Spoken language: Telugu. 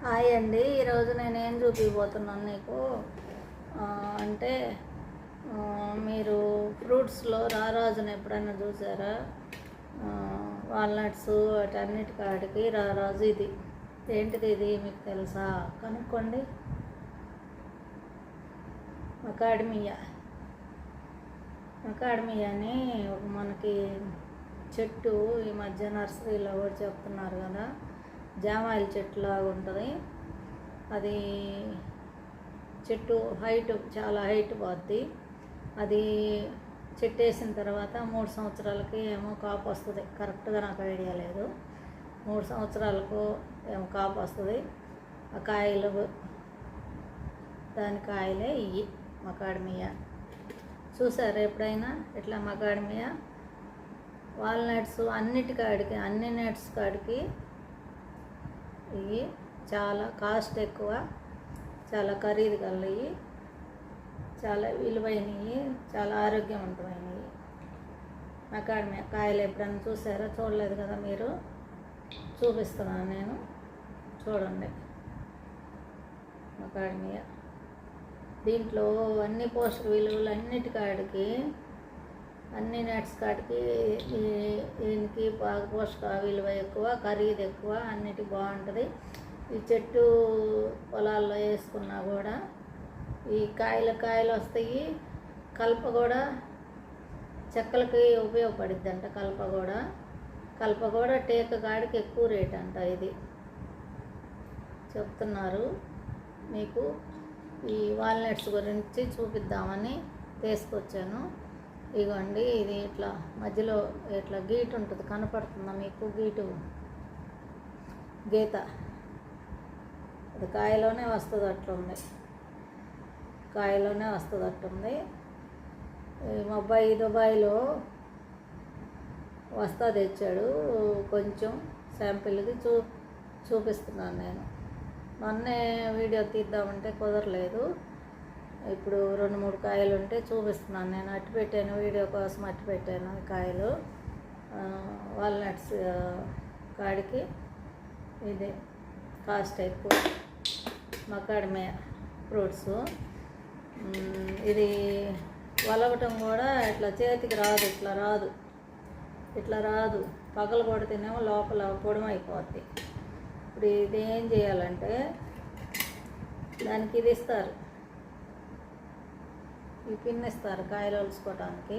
హాయ్ అండి. ఈరోజు నేనేం చూపిపోతున్నాను నీకు అంటే మీరు ఫ్రూట్స్లో రారాజుని ఎప్పుడైనా చూసారా? వాల్నట్స్ వాటన్నిటికాడికి రారాజు ఇది. ఏంటిది ఇది మీకు తెలుసా? కనుక్కోండి. మకాడమియాని మనకి చెట్టు ఈ మధ్య నర్సరీలో కూడా చెప్తున్నారు కదా, జామాయిల్ చెట్టు లాగా ఉంటుంది. అది చెట్టు హైట్ చాలా హైట్ పోద్ది. అది చెట్టు వేసిన తర్వాత 3 సంవత్సరాలకి ఏమో కాపు వస్తుంది. కరెక్ట్గా నాకు ఐడియా లేదు. 3 సంవత్సరాలకు ఏమో కాపు వస్తుంది. ఆ కాయలు దాని కాయలే ఇవి మకాడమియా. చూసారా ఎప్పుడైనా ఇట్లా మకాడమియా? వాల్నట్స్ అన్నిటికాడికి అన్ని నట్స్ కాడికి ఇవి చాలా కాస్ట్ ఎక్కువ, చాలా ఖరీదు కలిగి, చాలా విలువైనవి, చాలా ఆరోగ్యవంతమైనవి. మకాడమియా కాయలు ఎప్పుడైనా చూసారా? చూడలేదు కదా మీరు. చూపిస్తున్నాను నేను, చూడండి. మకాడమియా దీంట్లో అన్ని పోషక విలువలు అన్నిటికాడికి, అన్ని నట్స్ కాడికి దీనికి బాగా పోషక విలువ ఎక్కువ, ఖరీదు ఎక్కువ, అన్నిటి బాగుంటుంది. ఈ చెట్టు పొలాల్లో వేసుకున్నా కూడా ఈ కాయలు వస్తాయి. కలప కూడా చెక్కలకి ఉపయోగపడుద్ది అంట. కలప కూడా టేక కాడికి ఎక్కువ రేట్ అంట. ఇది చెప్తున్నారు మీకు. ఈ వాల్నట్స్ గురించి చూపిద్దామని తీసుకొచ్చాను. ఇగోండి, ఇది ఇట్లా మధ్యలో ఇట్లా గీట ఉంటుంది, కనపడుతుందా మీకు? గీత అది కాయలోనే వస్తుంది అట్టుంది. మా అబ్బాయి దుబాయ్లో వస్తా తెచ్చాడు. కొంచెం శాంపిల్కి చూపిస్తున్నాను నేను. మొన్నే వీడియో తీద్దామంటే కుదరలేదు. ఇప్పుడు 2-3 కాయలు ఉంటే చూపిస్తున్నాను నేను. అట్టి పెట్టాను, వీడియో కోసం అట్టి పెట్టాను. కాయలు వాల్నట్స్ కాడికి ఇది కాస్ట్ ఎక్కువ. మకాడమియా ఫ్రూట్స్ ఇది వలగటం కూడా ఇట్లా చేతికి రాదు, ఇట్లా రాదు. పగలు కొడితేనేమో లోపల పొడమైపోద్ది. ఇప్పుడు ఇది ఏం చేయాలంటే దానికి ఇది ఇస్తారు, ఈ పిన్ ఇస్తారు కాయలు ఒలుచుకోవటానికి.